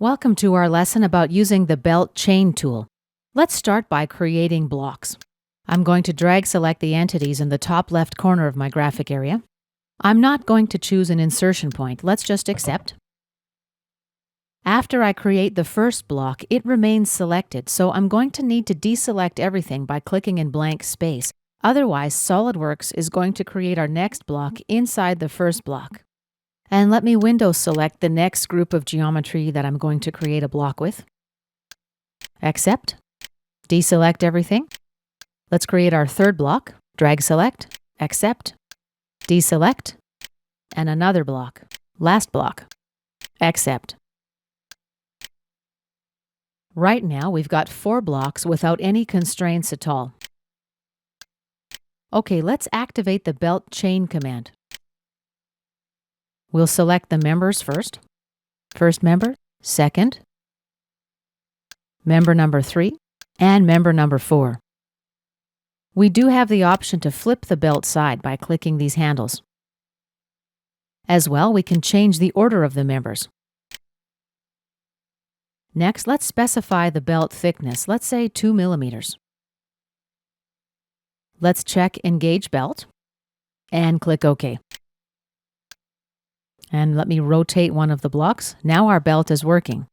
Welcome to our lesson about using the belt chain tool. Let's start by creating blocks. I'm going to drag select the entities in the top left corner of my graphic area. I'm not going to choose an insertion point. Let's just accept. After I create the first block, it remains selected, so I'm going to need to deselect everything by clicking in blank space. Otherwise, SOLIDWORKS is going to create our next block inside the first block. And let me window select the next group of geometry that I'm going to create a block with. Accept. Deselect everything. Let's create our third block. Drag select. Accept. Deselect. And another block. Last block. Accept. Right now, we've got 4 blocks without any constraints at all. Okay, let's activate the belt chain command. We'll select the members first. First member, second, member number 3, and member number 4. We do have the option to flip the belt side by clicking these handles. As well, we can change the order of the members. Next, let's specify the belt thickness, let's say 2 millimeters. Let's check Engage Belt and click OK. And let me rotate one of the blocks. Now our belt is working.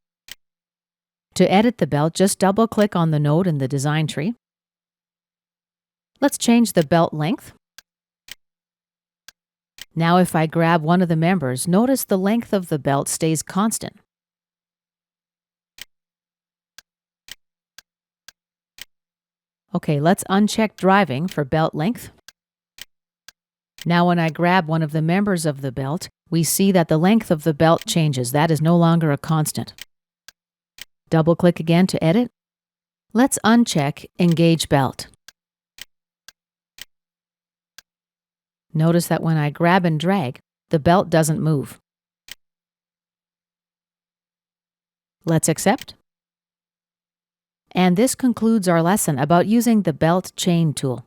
To edit the belt, just double-click on the node in the design tree. Let's change the belt length. Now if I grab one of the members, notice the length of the belt stays constant. Okay, let's uncheck driving for belt length. Now when I grab one of the members of the belt, we see that the length of the belt changes. That is no longer a constant. Double-click again to edit. Let's uncheck Engage Belt. Notice that when I grab and drag, the belt doesn't move. Let's accept. And this concludes our lesson about using the belt chain tool.